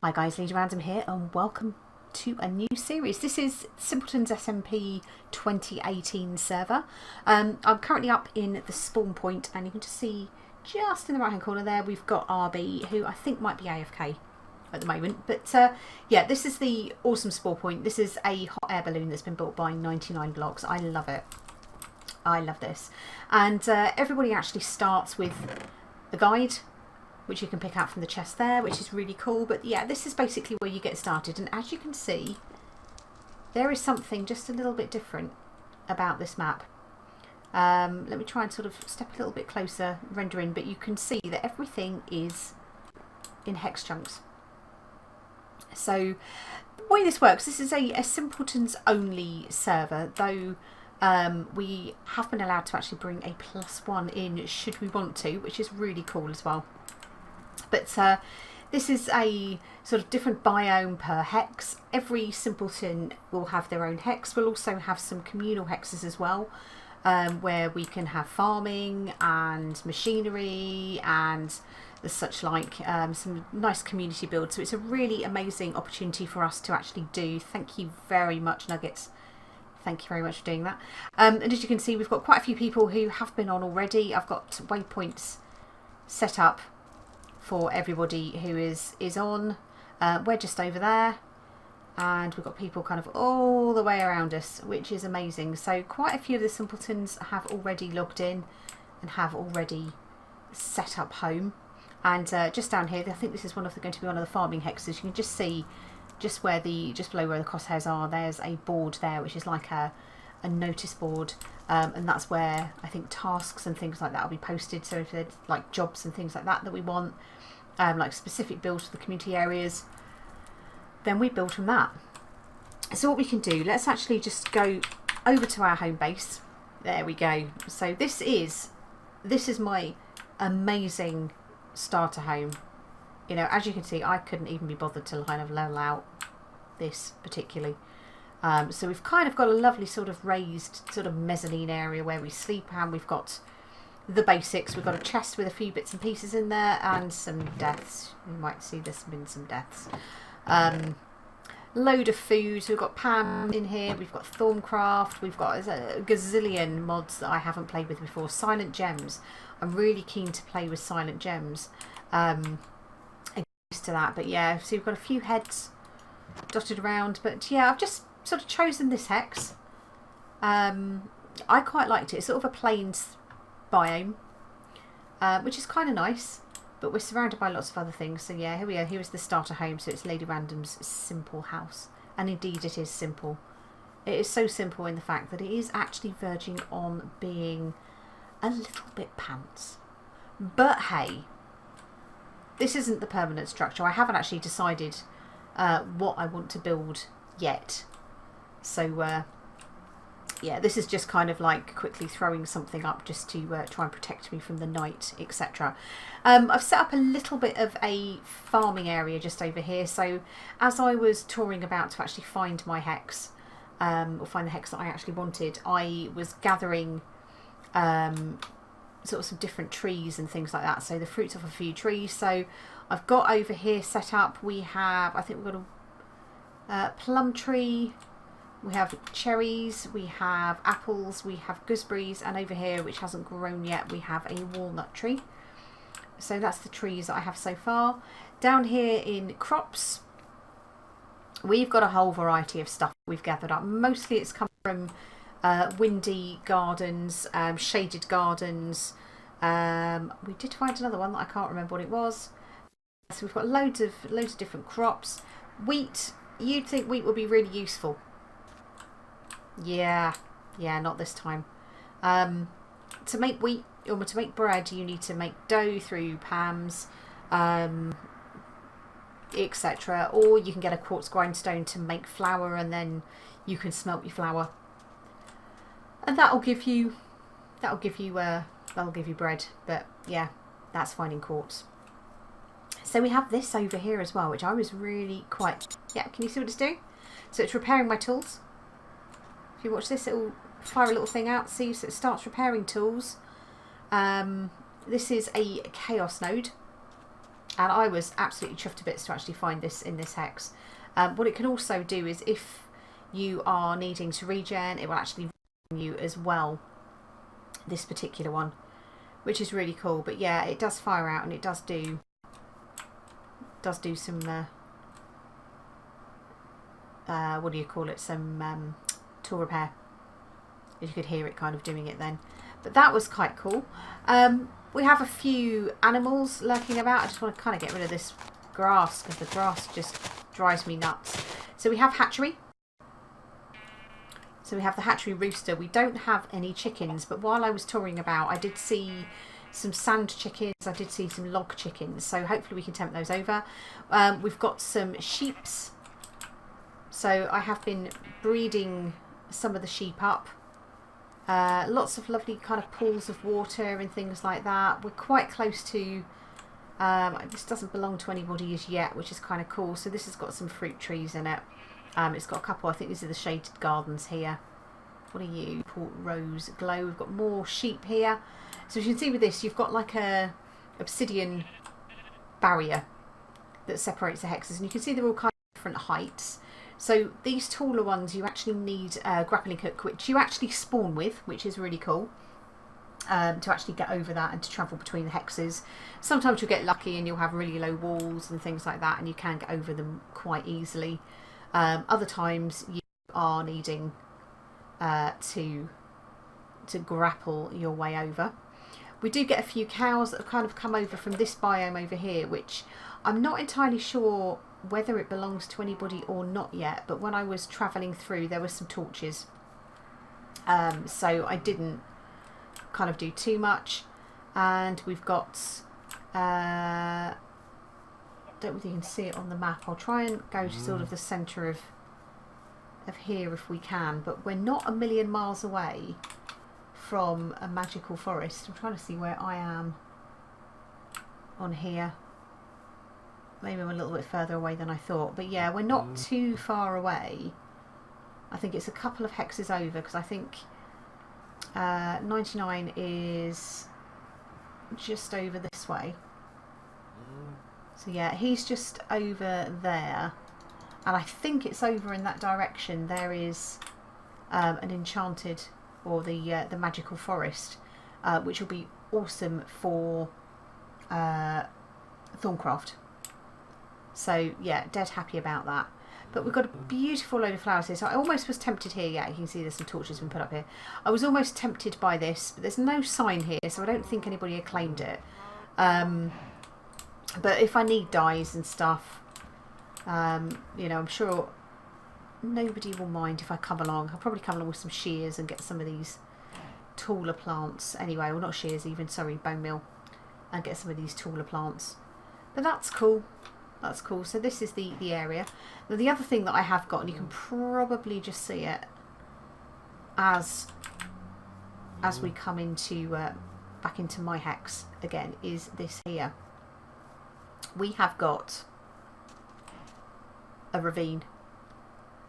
Hi guys, Lady Random here and welcome to a new series. This is Simpletons SMP 2018 server. I'm currently up in the spawn point and you can just see just in the right hand corner there we've got RB, who I think might be AFK at the moment. But yeah, this is the awesome spawn point. This is a hot air balloon that's been built by 99 blocks. I love it. I love this. And everybody actually starts with a guide, which you can pick out from the chest there, which is really cool. But yeah, this is basically where you get started. And as you can see, there is something just a little bit different about this map. Let me try and sort of step a little bit closer, render in, but you can see that everything is in hex chunks. So the way this works, this is a Simpletons only server, though we have been allowed to actually bring a +1 in should we want to, which is really cool as well. But this is a sort of different biome per hex. Every Simpleton will have their own hex. We'll also have some communal hexes as well, where we can have farming and machinery and the such like, some nice community builds. So it's a really amazing opportunity for us to actually do. Thank you very much, Nuggets. Thank you very much for doing that. And as you can see, we've got quite a few people who have been on already. I've got waypoints set up for everybody who is on. We're just over there and we've got people kind of all the way around us, which is amazing. So quite a few of the Simpletons have already logged in and have already set up home. And just down here, I think this is going to be one of the farming hexes. You can just see just below where the crosshairs are, there's a board there which is like a notice board, and that's where I think tasks and things like that will be posted. So if there's like jobs and things like that we want, like specific builds for the community areas, then we build from that. So what we can do, let's actually just go over to our home base. There we go. So this is my amazing starter home. You know, as you can see, I couldn't even be bothered to kind of level out this particularly. So we've kind of got a lovely sort of raised sort of mezzanine area where we sleep, and we've got the basics. We've got a chest with a few bits and pieces in there and some deaths. You might see there's been some deaths. Load of food. So we've got Pam in here. We've got Thorncraft. We've got a gazillion mods that I haven't played with before. Silent Gems. I'm really keen to play with Silent Gems. To that, but yeah, so we've got a few heads dotted around. But yeah, I've just sort of chosen this hex. I quite liked it. It's sort of a plains biome, which is kind of nice, but we're surrounded by lots of other things. So yeah, here we are. Here is the starter home. So it's Lady Random's simple house, and indeed it is simple. It is so simple in the fact that it is actually verging on being a little bit pants. But hey, this isn't the permanent structure. I haven't actually decided what I want to build yet. So yeah, this is just kind of like quickly throwing something up just to try and protect me from the night, etc. I've set up a little bit of a farming area just over here. So as I was touring about to actually find my hex, or find the hex that I actually wanted, I was gathering sort of some different trees and things like that, so the fruits of a few trees. So I've got over here set up, we have, I think we've got a plum tree, we have cherries, we have apples, we have gooseberries, and over here, which hasn't grown yet, we have a walnut tree. So that's the trees that I have so far. Down here in crops, we've got a whole variety of stuff we've gathered up. Mostly it's come from windy gardens, shaded gardens. We did find another one that I can't remember what it was. So we've got loads of different crops. Wheat, you'd think wheat would be really useful. Yeah, not this time. To make wheat, or to make bread, you need to make dough through Pam's, etc. Or you can get a quartz grindstone to make flour, and then you can smelt your flour. And that'll give you bread. But yeah, that's finding quartz. So we have this over here as well, which I was really quite, yeah, can you see what it's doing? So it's repairing my tools. If you watch this, it will fire a little thing out. See, so it starts repairing tools. This is a chaos node. And I was absolutely chuffed to bits to actually find this in this hex. What it can also do is if you are needing to regen, it will actually regen you as well, this particular one, which is really cool. But yeah, it does fire out, and it does do some what do you call it, some tool repair. You could hear it kind of doing it then. But that was quite cool. We have a few animals lurking about. I just want to kind of get rid of this grass because the grass just drives me nuts. So we have hatchery. So we have the hatchery rooster. We don't have any chickens, but while I was touring about, I did see some sand chickens. I did see some log chickens. So hopefully we can tempt those over. We've got some sheeps. So I have been breeding some of the sheep up. Lots of lovely kind of pools of water and things like that. We're quite close to, this doesn't belong to anybody as yet, which is kind of cool. So this has got some fruit trees in it. It's got a couple, I think these are the shaded gardens here. What are you? Port Rose Glow. We've got more sheep here. So as you can see with this, you've got like a obsidian barrier that separates the hexes. And you can see they're all kind of different heights. So these taller ones, you actually need a grappling hook, which you actually spawn with, which is really cool, to actually get over that and to travel between the hexes. Sometimes you'll get lucky and you'll have really low walls and things like that, and you can get over them quite easily. Other times you are needing to grapple your way over. We do get a few cows that have kind of come over from this biome over here, which I'm not entirely sure whether it belongs to anybody or not yet, but when I was travelling through there were some torches, so I didn't kind of do too much. And we've got I don't know if you can see it on the map. I'll try and go to sort of the centre of here if we can, but we're not a million miles away from a magical forest. I'm trying to see where I am on here. Maybe I'm a little bit further away than I thought. But yeah, we're not too far away. I think it's a couple of hexes over, because I think 99 is just over this way. So yeah, he's just over there. And I think it's over in that direction. There is an enchanted, or the magical forest, which will be awesome for Thorncraft. So yeah, dead happy about that. But we've got a beautiful load of flowers here. So I almost was tempted here. Yeah, you can see there's some torches been put up here. I was almost tempted by this, but there's no sign here, so I don't think anybody had claimed it. But if I need dyes and stuff, you know, I'm sure nobody will mind if I come along. I'll probably come along with some shears and get some of these taller plants. Anyway, well, not shears even, sorry, bone meal. And get some of these taller plants. But that's cool. That's cool. So this is the area. Now the other thing that I have got, and you can probably just see it as we come into back into my hex again, is this here. We have got a ravine.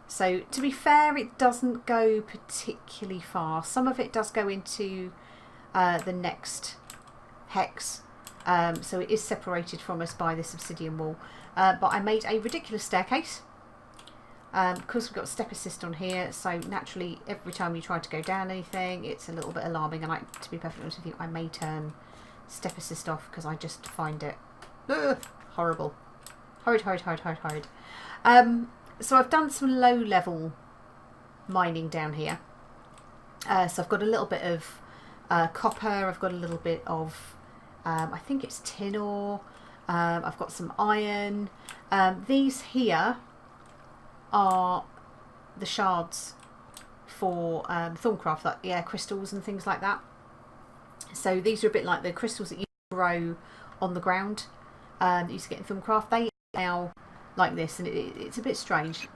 So to be fair, it doesn't go particularly far. Some of it does go into the next hex. So it is separated from us by this obsidian wall. But I made a ridiculous staircase. Because we've got step assist on here, so naturally every time you try to go down anything, it's a little bit alarming. And to be perfectly honest with you, I may turn step assist off because I just find it horrible. Horrid. So I've done some low level mining down here. So I've got a little bit of copper, I've got a little bit of I think it's tin ore, I've got some iron. These here are the shards for Thorncraft, like the air crystals and things like that. So these are a bit like the crystals that you grow on the ground that you used to get in Thorncraft. They are now like this, and it's a bit strange.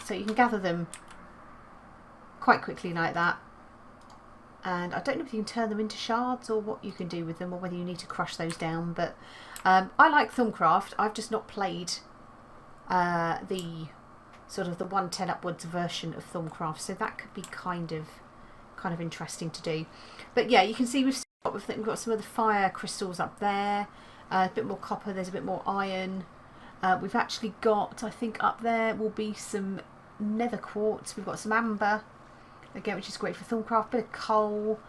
So you can gather them quite quickly like that. And I don't know if you can turn them into shards or what you can do with them, or whether you need to crush those down. But I like Thorncraft. I've just not played the sort of the 110 upwards version of Thorncraft, so that could be kind of interesting to do. But yeah, you can see we've got some of the fire crystals up there. A bit more copper, there's a bit more iron. We've actually got, I think up there will be some nether quartz. We've got some amber, again, which is great for Thorncraft, bit of coal.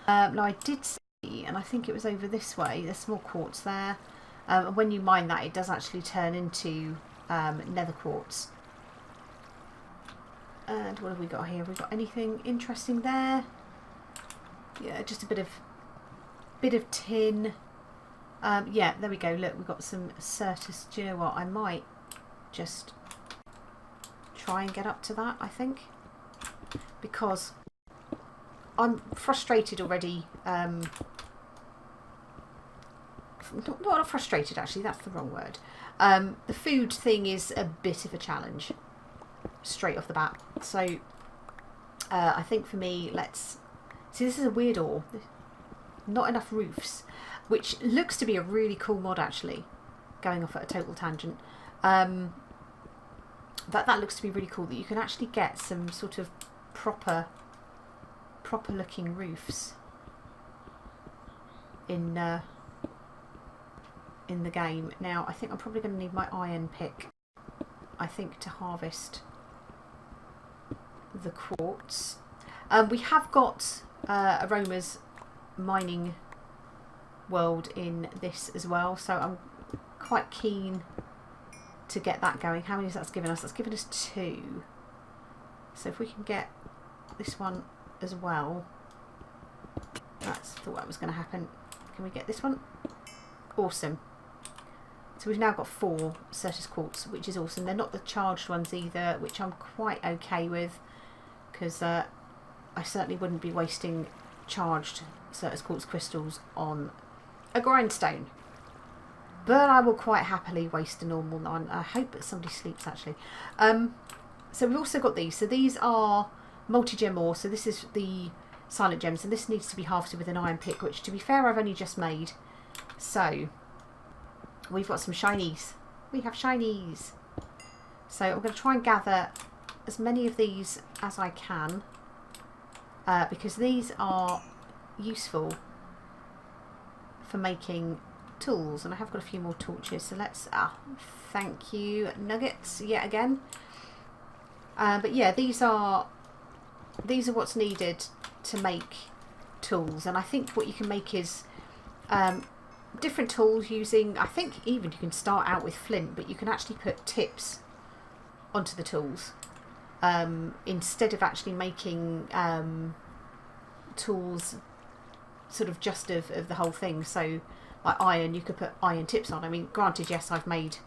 Now I did see, and I think it was over this way, there's some more quartz there. And when you mine that, it does actually turn into nether quartz. And what have we got here? Have we got anything interesting there? Yeah, just a bit of tin. Yeah, there we go. Look, we've got some Certus. Do you know what? I might just try and get up to that, I think. Because I'm frustrated already. Not frustrated, actually. That's the wrong word. The food thing is a bit of a challenge straight off the bat. So I think for me, let's... See, this is a weird ore. Not enough roofs. Which looks to be a really cool mod, actually. Going off at a total tangent. That looks to be really cool, that you can actually get some sort of proper looking roofs in the game. Now, I think I'm probably going to need my iron pick, I think, to harvest the quartz. We have got Aroma's mining world in this as well, so I'm quite keen to get that going. How many has that given us? That's given us 2. So if we can get this one as well, that's thought that was going to happen. Can we get this one? Awesome. So we've now got 4 Certus quartz, which is awesome. They're not the charged ones either, which I'm quite okay with, because I certainly wouldn't be wasting charged Certus quartz crystals on a grindstone. But I will quite happily waste a normal one. I hope that somebody sleeps, actually. So we've also got these. So these are multi-gem ore. So this is the silent gems, and this needs to be harvested with an iron pick, which, to be fair, I've only just made. So we've got some shinies. We have shinies. So I'm going to try and gather as many of these as I can, because these are useful for making tools. And I have got a few more torches, so let's thank you, nuggets, yet again. But yeah, these are what's needed to make tools. And I think what you can make is different tools using, I think even you can start out with flint, but you can actually put tips onto the tools instead of actually making tools sort of just of the whole thing. So like iron, you could put iron tips on. I mean, granted, yes, I have made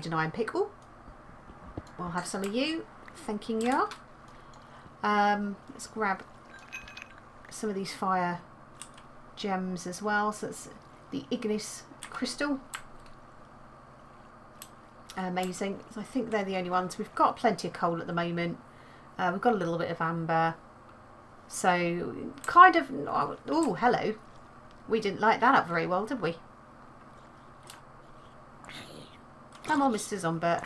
an iron pick. Oh, we'll have some of you thanking you. Let's grab some of these fire gems as well. So it's the ignis crystal. Amazing. So I think they're the only ones. We've got plenty of coal at the moment. We've got a little bit of amber. So kind of... Oh, hello. We didn't light that up very well, did we? Come on, Mr. Zombert.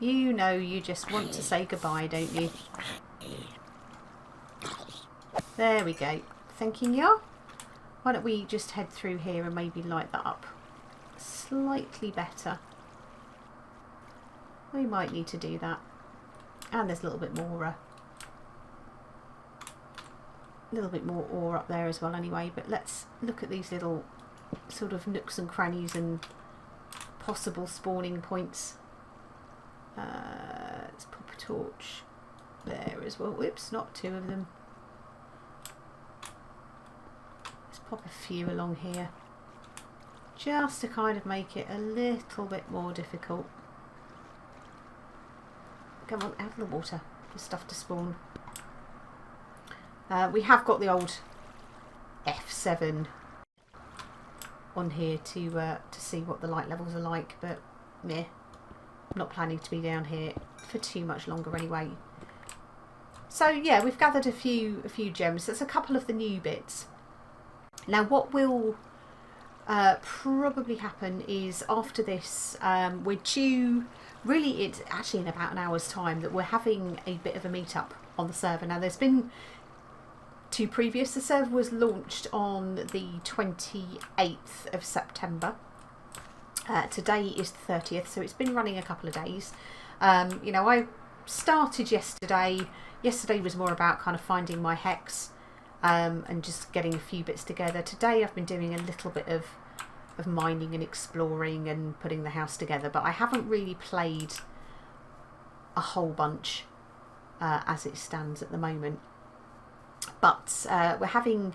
You know you just want to say goodbye, don't you? There we go. Thanking you. Why don't we just head through here and maybe light that up slightly better. We might need to do that. And there's a little bit more ore up there as well anyway. But let's look at these little sort of nooks and crannies and possible spawning points. Let's pop a torch there as well. Whoops, not 2 of them. Let's pop a few along here, just to kind of make it a little bit more difficult. Come on, out of the water for stuff to spawn. We have got the old F7 on here to see what the light levels are like, but meh. Not planning to be down here for too much longer anyway. So yeah, we've gathered a few gems. That's a couple of the new bits. Now what will probably happen is after this, we're due, really it's actually in about an hour's time, that we're having a bit of a meetup on the server. Now there's been two previous. The server was launched on the 28th of September. Today is the 30th, so it's been running a couple of days. You know, I started yesterday. Yesterday was more about kind of finding my hex and just getting a few bits together. Today I've been doing a little bit of mining and exploring and putting the house together, but I haven't really played a whole bunch as it stands at the moment. But we're having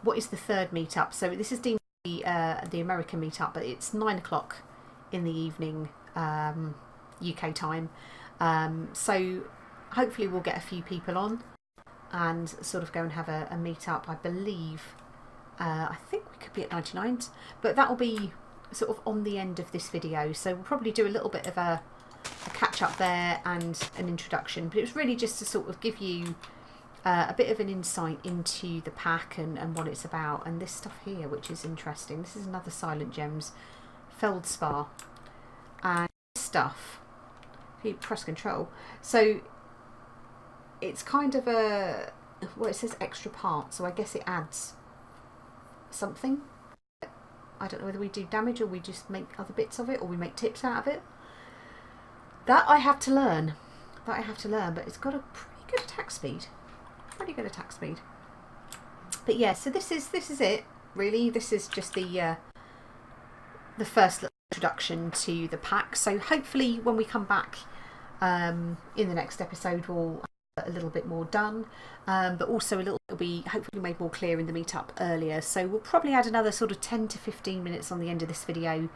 what is the third meetup. So this is the American meetup, but it's 9 o'clock in the evening UK time. So hopefully we'll get a few people on and sort of go and have a meetup. I believe I think we could be at 99s, but that will be sort of on the end of this video. So we'll probably do a little bit of a catch up there and an introduction, but it was really just to sort of give you a bit of an insight into the pack and what it's about, and this stuff here, which is interesting. This is another Silent Gems Feldspar, and this stuff, if you press control, so it's kind of a, well, it says extra part, so I guess it adds something. I don't know whether we do damage or we just make other bits of it, or we make tips out of it. That I have to learn. But it's got a pretty good attack speed. But yeah, so this is it really. This is just the first little introduction to the pack. So hopefully when we come back in the next episode, we'll have a little bit more done, but also it'll be hopefully made more clear in the meetup earlier. So we'll probably add another sort of 10 to 15 minutes on the end of this video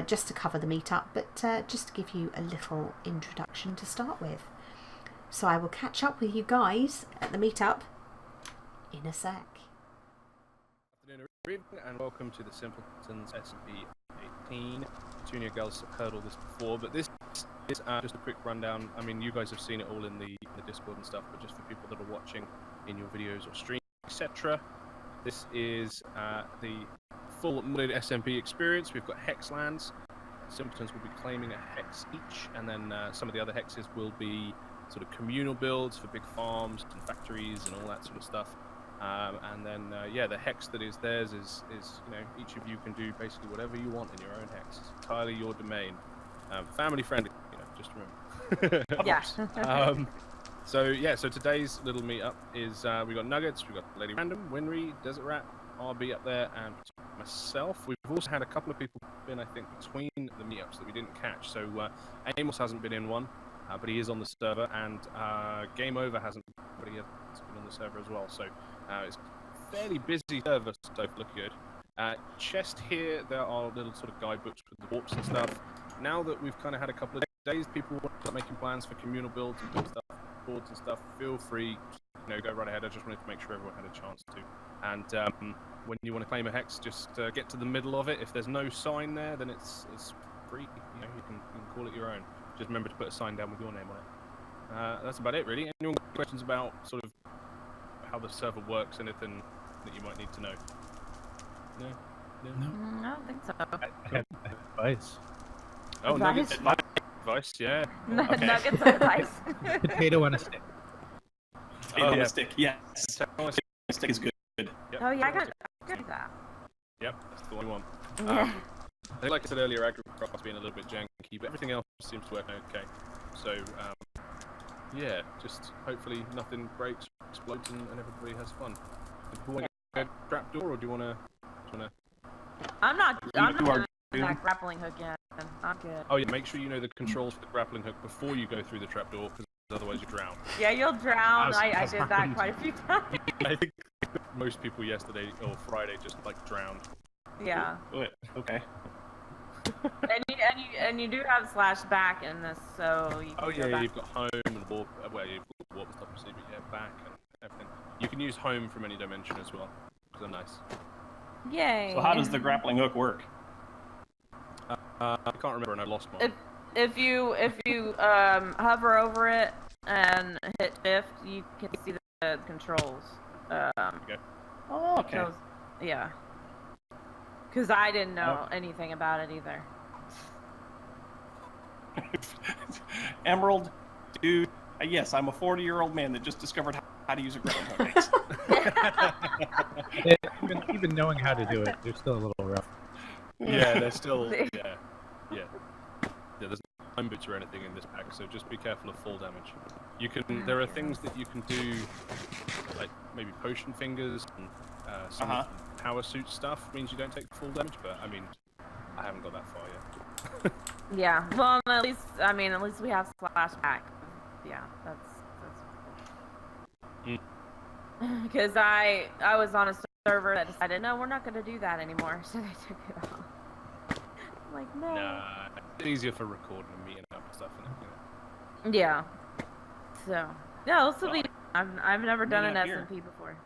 just to cover the meetup, but just to give you a little introduction to start with. So I will catch up with you guys at the meetup in a sec. Good afternoon, and welcome to the Simpletons SMP 18. Junior girls have heard all this before, but this is just a quick rundown. I mean, you guys have seen it all in the Discord and stuff, but just for people that are watching in your videos or streams, etc. This is the full modded SMP experience. We've got hex lands. Simpletons will be claiming a hex each, and then some of the other hexes will be sort of communal builds for big farms and factories and all that sort of stuff. And then yeah, the hex that is theirs is you know, each of you can do basically whatever you want in your own hex. It's entirely your domain. Family friendly, you know, just remember. Yeah. So yeah, so today's little meetup is we got Nuggets, we got Lady Random, Winry, Desert Rat, RB up there, and myself. We've also had a couple of people in, I think, between the meetups that we didn't catch. So Amos hasn't been in one, but he is on the server, and Game Over hasn't, but he has been on the server as well. So it's a fairly busy server, so look good. Chest here, there are little sort of guidebooks with the warps and stuff. Now that we've kind of had a couple of days, people want to start making plans for communal builds and good stuff, boards and stuff. Feel free, you know, go right ahead. I just wanted to make sure everyone had a chance to. And when you want to claim a hex, just get to the middle of it. If there's no sign there, then it's free. You know, you can call it your own. Just remember to put a sign down with your name on it. That's about it, really. Anyone got questions about sort of how the server works? Anything that you might need to know? No? I don't think so. I have advice. Oh, Advice? Nuggets advice, yeah. Okay. Nuggets of advice. Potato on a stick. Potato on yeah. a stick, yes. Stick is good. Yep. Oh yeah, I got that. Yep, that's the one we want. Yeah. I think, like I said earlier, agricraft's being a little bit janky, but everything else seems to work okay. So, yeah, just hopefully nothing breaks, explodes, and everybody has fun. Do you want to go trapdoor, or do you want to? I'm not doing doing- that grappling hook yet. I'm good. Oh yeah, make sure you know the controls for the grappling hook before you go through the trapdoor, because otherwise you drown. Yeah, I did that happened. quite a few times. I think most people yesterday or Friday just like drowned. Yeah. Okay. And you do have slash back in this, so you can Oh go yeah, back. you've got home and warp. Well, you've got warp and stuff, but yeah, back and everything. You can use home from any dimension as well. So nice. Yay. So how does the grappling hook work? I can't remember, and I lost mine. If you hover over it and hit shift, you can see the controls. Okay. Oh, okay. Shows, yeah. Because I didn't know anything about it either. Emerald, dude. Yes, I'm a 40-year-old man that just discovered how to use a grappling hook. Even knowing how to do it, they're still a little rough. Yeah, they're still. Yeah. There's no time boots or anything in this pack, so just be careful of fall damage. You can. There are things that you can do, like maybe potion fingers and some of the power suit stuff means you don't take full damage. But I mean, I haven't got that far yet. Yeah. Well, at least we have slash pack. Yeah, that's because I was on a server that decided no, we're not going to do that anymore, so they took it off. I'm like, no. Nah, it's easier for recording and meeting up and stuff, isn't it? Yeah. So yeah, this will be. I've never done an Meeting up SMP before.